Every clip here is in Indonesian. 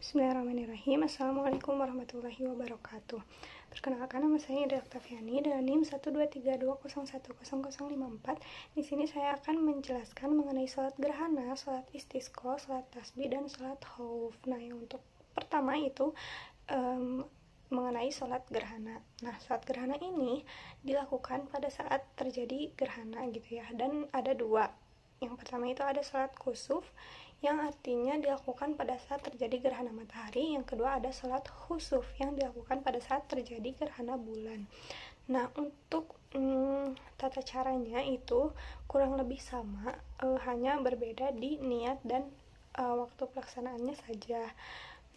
Bismillahirrahmanirrahim. Assalamualaikum warahmatullahi wabarakatuh. Perkenalkan, nama saya Indra Oktaviani dengan NIM 12320101054. Di sini saya akan menjelaskan mengenai sholat gerhana, sholat istisqa, sholat tasbih, dan sholat khauf. Nah, yang untuk pertama itu mengenai sholat gerhana. Nah, sholat gerhana ini dilakukan pada saat terjadi gerhana gitu ya. Dan ada dua. Yang pertama itu ada sholat kusuf, yang artinya dilakukan pada saat terjadi gerhana matahari. Yang kedua ada sholat khusuf, yang dilakukan pada saat terjadi gerhana bulan. Nah, untuk tata caranya itu kurang lebih sama, hanya berbeda di niat dan waktu pelaksanaannya saja.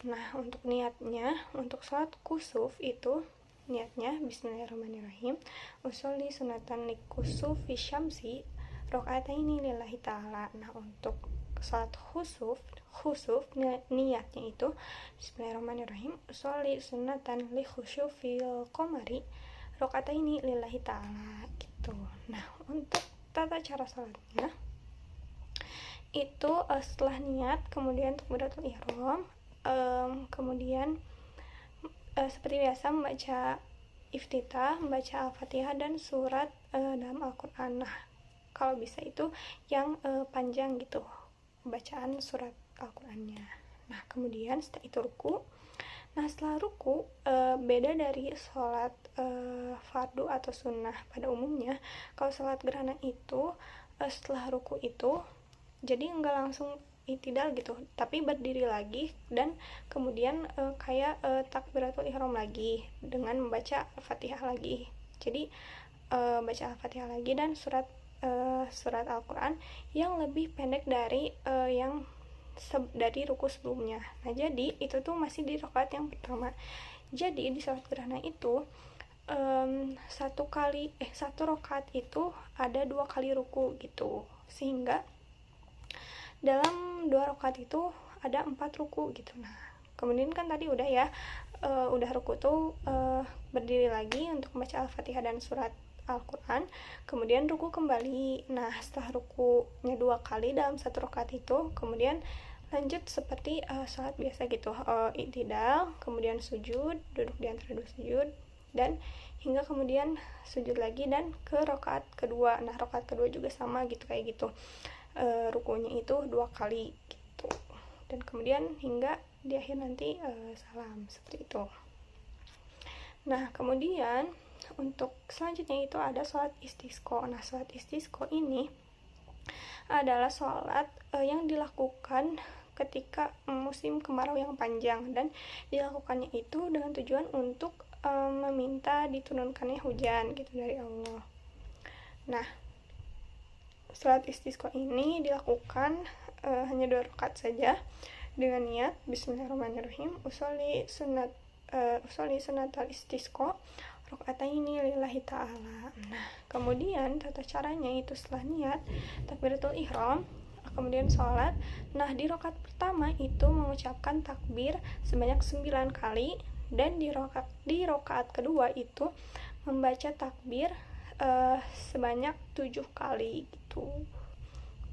Nah, untuk niatnya, untuk sholat kusuf itu niatnya Bismillahirrahmanirrahim, usolli sunatan likusufi syamsi rakaataini lillahi ta'ala. Nah, untuk salat khusuf niatnya itu Bismillahirrahmanirrahim, usolli sunatan li khusyufil qamari rakaataini lillahi ta'ala gitu. Nah, untuk tata cara salatnya itu setelah niat, kemudian takbiratul ihram, kemudian seperti biasa membaca iftitah, membaca al-fatihah dan surat dalam Al-Quran. Nah, kalau bisa itu yang panjang gitu bacaan surat Al-Qurannya. Nah, kemudian setelah itu ruku. Nah, setelah ruku, beda dari sholat fardu atau sunnah pada umumnya. Kalau sholat gerhana itu setelah ruku itu jadi nggak langsung itidal gitu, tapi berdiri lagi dan kemudian kayak takbiratul ihram lagi dengan membaca al-fatihah lagi. Jadi baca al-fatihah lagi dan surat Al-Quran yang lebih pendek dari dari ruku sebelumnya. Nah, jadi itu tuh masih di rakaat yang pertama. Jadi di sholat gerhana itu satu rakaat itu ada 2 kali ruku gitu, sehingga dalam 2 rakaat itu ada 4 ruku gitu. Nah, kemudian kan tadi udah ya, udah ruku tuh berdiri lagi untuk membaca al-fatihah dan surat Al-Quran, kemudian ruku kembali. Nah, setelah rukunya 2 kali dalam 1 rakaat itu, kemudian lanjut seperti sholat biasa gitu, i'tidal, kemudian sujud, duduk di antara 2 sujud, dan hingga kemudian sujud lagi dan ke rakaat kedua. Nah, rakaat kedua juga sama gitu, kayak gitu, rukunya itu 2 kali gitu, dan kemudian hingga di akhir nanti salam, seperti itu. Nah, kemudian untuk selanjutnya itu ada sholat istisqa. Nah, sholat istisqa ini adalah sholat yang dilakukan ketika musim kemarau yang panjang, dan dilakukannya itu dengan tujuan untuk meminta diturunkannya hujan gitu dari Allah. Nah, sholat istisqa ini dilakukan hanya 2 rakaat saja dengan niat Bismillahirrahmanirrahim, usolli sunatal istisqa rakaataini lillahi ta'ala. Nah, kemudian tata caranya itu setelah niat takbiratul ihram, kemudian sholat. Nah, di rakaat pertama itu mengucapkan takbir sebanyak 9 kali, dan di rakaat kedua itu membaca takbir sebanyak 7 kali gitu,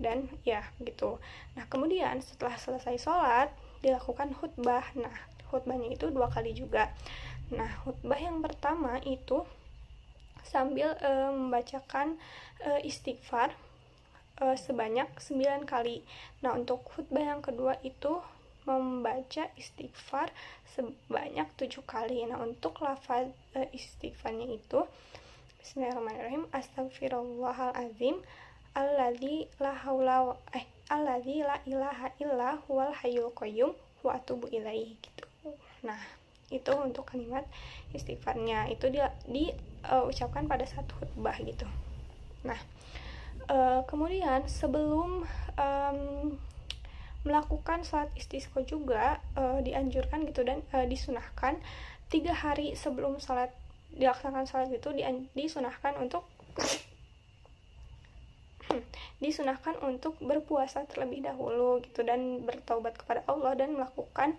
dan ya gitu. Nah, kemudian setelah selesai sholat dilakukan khutbah. Nah, khutbahnya itu 2 kali juga. Nah, khutbah yang pertama itu sambil membacakan istighfar sebanyak 9 kali. Nah, untuk khutbah yang kedua itu membaca istighfar sebanyak 7 kali. Nah, untuk lafaz istighfarnya itu Bismillahirrahmanirrahim, astagfirullahalazim alladzi la ilaha illa huwal hayyul qayyum wa atubu ilaihi gitu. Nah, itu untuk kalimat istighfarnya itu diucapkan pada saat khutbah gitu. Nah, kemudian sebelum melakukan sholat istisqa juga dianjurkan gitu, dan disunahkan 3 hari sebelum dilaksanakan sholat itu disunahkan untuk berpuasa terlebih dahulu gitu, dan bertaubat kepada Allah dan melakukan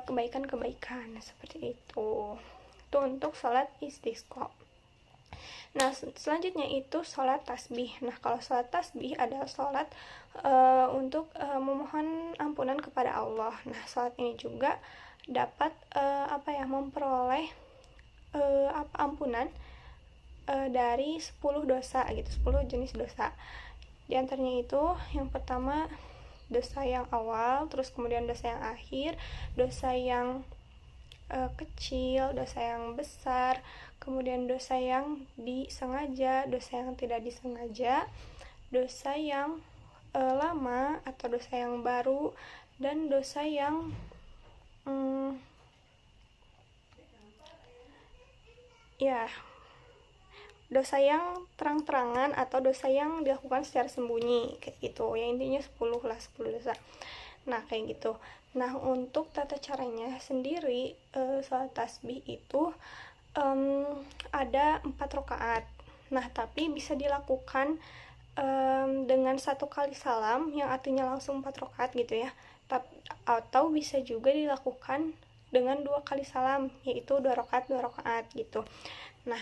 kebaikan-kebaikan seperti itu. Itu untuk sholat istisqa. Nah, selanjutnya itu sholat tasbih. Nah, kalau sholat tasbih adalah sholat untuk memohon ampunan kepada Allah. Nah, sholat ini juga dapat memperoleh ampunan dari 10 dosa gitu, 10 jenis dosa. Di antaranya itu yang pertama dosa yang awal, terus kemudian dosa yang akhir, dosa yang kecil, dosa yang besar, kemudian dosa yang disengaja, dosa yang tidak disengaja, dosa yang lama atau dosa yang baru, dan dosa yang dosa yang terang-terangan atau dosa yang dilakukan secara sembunyi kayak gitu. Ya intinya 10 dosa. Nah, kayak gitu. Nah, untuk tata caranya sendiri sholat tasbih itu ada 4 rakaat. Nah, tapi bisa dilakukan dengan 1 kali salam yang artinya langsung 4 rakaat gitu ya. Atau bisa juga dilakukan dengan 2 kali salam, yaitu 2 rakaat gitu. Nah,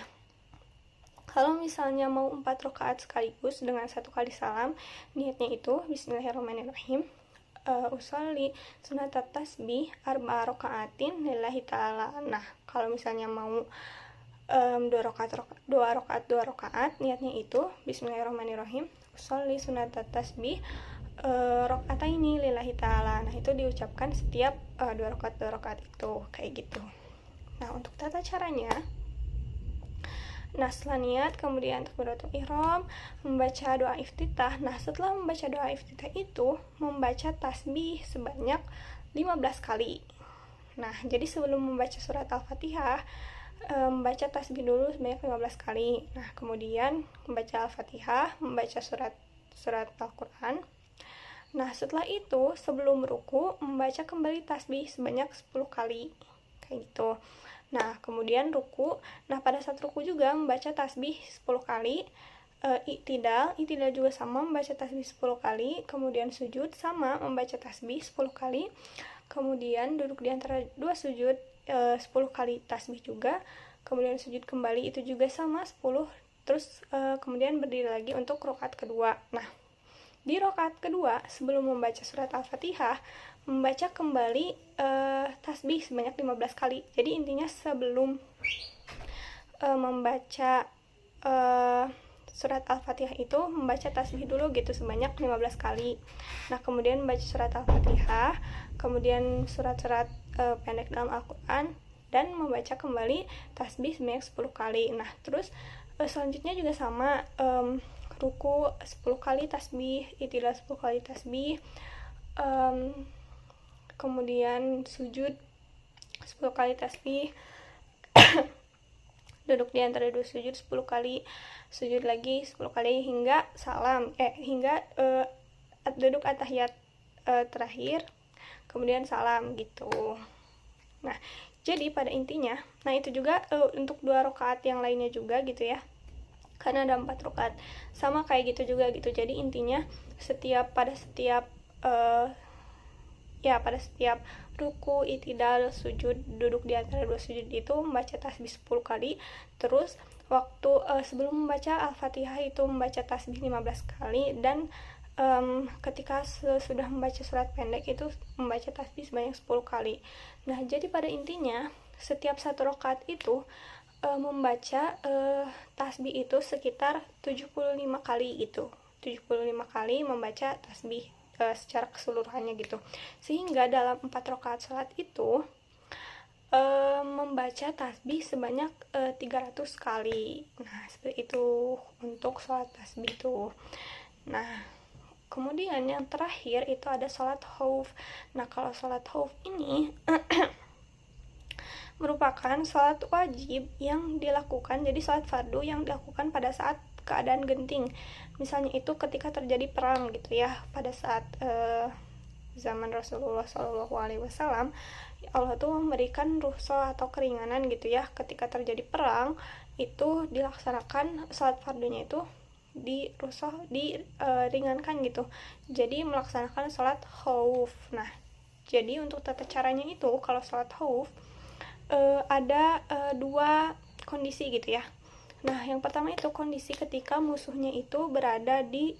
kalau misalnya mau 4 rakaat sekaligus dengan 1 kali salam, niatnya itu bismillahirrahmanirrahim. Usolli sunatat tasbih arba'a rakaatin lillahi ta'ala. Nah, kalau misalnya mau 2 rakaat, niatnya itu bismillahirrahmanirrahim. Usolli sunatat tasbih rakaataini lillahi ta'ala. Nah, itu diucapkan setiap 2 rakaat itu kayak gitu. Nah, untuk tata caranya, nah, setelah niat, kemudian takbiratul ihram, membaca doa iftitah. Nah, setelah membaca doa iftitah itu, membaca tasbih sebanyak 15 kali. Nah, jadi sebelum membaca surat Al-Fatihah, membaca tasbih dulu sebanyak 15 kali. Nah, kemudian membaca Al-Fatihah, membaca surat Al-Quran. Nah, setelah itu, sebelum ruku, membaca kembali tasbih sebanyak 10 kali. Kayak gitu. Nah, kemudian ruku. Nah, pada saat ruku juga membaca tasbih 10 kali. I'tidal juga sama, membaca tasbih 10 kali. Kemudian sujud sama, membaca tasbih 10 kali. Kemudian duduk di antara 2 sujud 10 kali tasbih juga. Kemudian sujud kembali itu juga sama 10. Terus kemudian berdiri lagi untuk rakaat kedua. Nah, di rakaat kedua sebelum membaca surat Al-Fatihah, membaca kembali tasbih sebanyak 15 kali. Jadi intinya sebelum membaca surat Al-Fatihah itu membaca tasbih dulu gitu sebanyak 15 kali. Nah, kemudian membaca surat Al-Fatihah, kemudian surat-surat pendek dalam Al-Quran, dan membaca kembali tasbih sebanyak 10 kali. Nah, terus selanjutnya juga sama, ruku 10 kali tasbih, i'tidal 10 kali tasbih, kemudian sujud 10 kali tasbih, duduk di antara 2 sujud 10 kali, sujud lagi 10 kali hingga salam, hingga duduk at-tahiyat terakhir, kemudian salam gitu. Nah, jadi pada intinya, nah itu juga untuk 2 rakaat yang lainnya juga gitu ya, karena ada 4 rakaat sama kayak gitu juga gitu. Jadi intinya pada setiap ruku, i'tidal, sujud, duduk di antara 2 sujud itu membaca tasbih 10 kali. Terus waktu sebelum membaca Al-Fatihah itu membaca tasbih 15 kali, dan ketika sudah membaca surat pendek itu membaca tasbih sebanyak 10 kali. Nah, jadi pada intinya setiap 1 rakaat itu membaca tasbih itu sekitar 75 kali gitu. 75 kali membaca tasbih secara keseluruhannya gitu. Sehingga dalam 4 rakaat salat itu membaca tasbih sebanyak 300 kali. Nah, seperti itu untuk salat tasbih itu. Nah, kemudian yang terakhir itu ada salat khauf. Nah, kalau salat khauf ini merupakan salat wajib yang dilakukan, jadi salat fardu yang dilakukan pada saat keadaan genting. Misalnya itu ketika terjadi perang gitu ya, pada saat zaman Rasulullah SAW, Allah tuh memberikan rukhsah atau keringanan gitu ya, ketika terjadi perang itu dilaksanakan salat fardunya itu diringankan gitu, jadi melaksanakan salat khauf. Nah, jadi untuk tata caranya itu kalau salat khauf ada 2 kondisi gitu ya. Nah, yang pertama itu kondisi ketika musuhnya itu berada di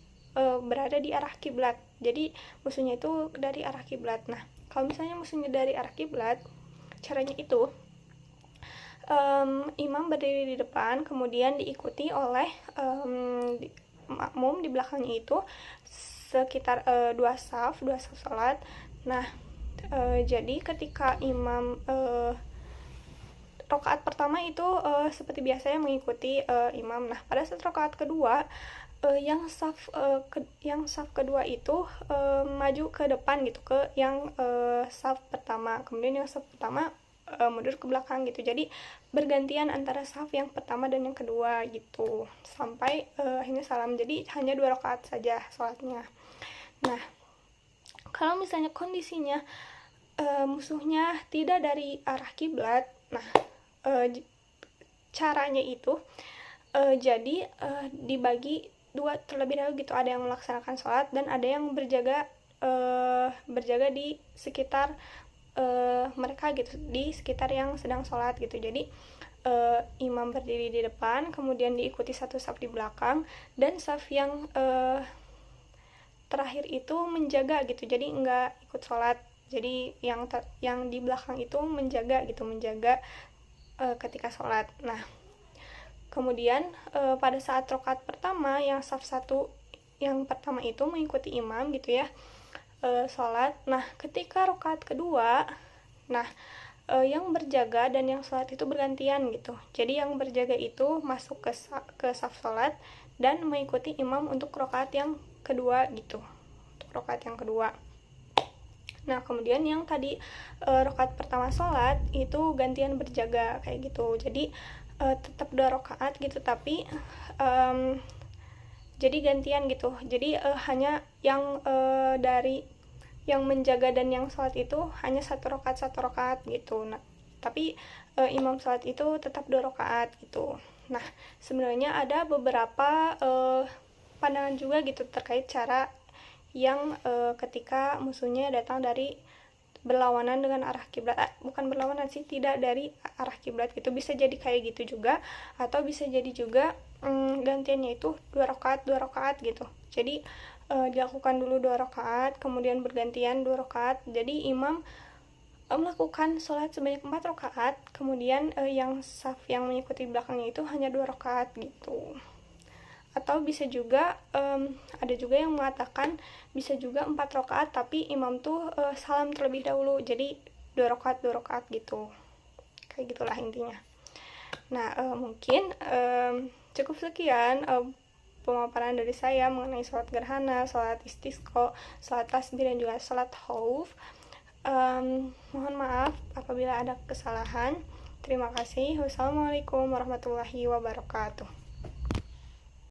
arah kiblat. Jadi musuhnya itu dari arah kiblat. Nah, kalau misalnya musuhnya dari arah kiblat, caranya itu imam berdiri di depan, kemudian diikuti oleh makmum di belakangnya itu sekitar dua saf salat. Nah, jadi ketika imam rokaat pertama itu seperti biasanya mengikuti imam. Nah, pada saat rokaat kedua yang saf kedua itu maju ke depan gitu, ke yang saf pertama, kemudian yang saf pertama mundur ke belakang gitu. Jadi bergantian antara saf yang pertama dan yang kedua gitu sampai akhirnya salam. Jadi hanya 2 rakaat saja sholatnya. Nah, kalau misalnya kondisinya musuhnya tidak dari arah kiblat, nah caranya itu jadi dibagi 2 terlebih dahulu gitu. Ada yang melaksanakan sholat dan ada yang berjaga di sekitar mereka gitu, di sekitar yang sedang sholat gitu. Jadi imam berdiri di depan, kemudian diikuti satu saf di belakang, dan saf yang terakhir itu menjaga gitu, jadi enggak ikut sholat. Jadi yang di belakang itu menjaga ketika sholat. Nah, kemudian pada saat rakaat pertama yang saf 1 yang pertama itu mengikuti imam gitu ya, sholat. Nah, ketika rakaat kedua, nah yang berjaga dan yang sholat itu bergantian gitu. Jadi yang berjaga itu masuk ke saf sholat dan mengikuti imam untuk rakaat yang kedua gitu, untuk rakaat yang kedua. Nah, kemudian yang tadi rakaat pertama sholat itu gantian berjaga kayak gitu. Jadi tetap 2 rakaat gitu, tapi jadi gantian gitu. Jadi hanya yang dari yang menjaga dan yang sholat itu hanya 1 rakaat gitu. Nah, tapi imam sholat itu tetap 2 rakaat gitu. Nah, sebenarnya ada beberapa pandangan juga gitu terkait cara yang ketika musuhnya datang dari berlawanan dengan arah kiblat, bukan berlawanan sih, tidak dari arah kiblat gitu. Bisa jadi kayak gitu juga, atau bisa jadi juga gantiannya itu 2 rakaat gitu. Jadi dilakukan dulu 2 rakaat, kemudian bergantian 2 rakaat. Jadi imam melakukan sholat sebanyak 4 rakaat, kemudian yang saf yang mengikuti belakangnya itu hanya 2 rakaat gitu. Atau bisa juga ada juga yang mengatakan bisa juga 4 rakaat tapi imam tuh salam terlebih dahulu, jadi 2 rakaat gitu. Kayak gitulah intinya. Nah, mungkin cukup sekian pemaparan dari saya mengenai sholat gerhana, sholat istisqa, sholat tasbih, dan juga sholat khauf. Mohon maaf apabila ada kesalahan. Terima kasih. Wassalamualaikum warahmatullahi wabarakatuh.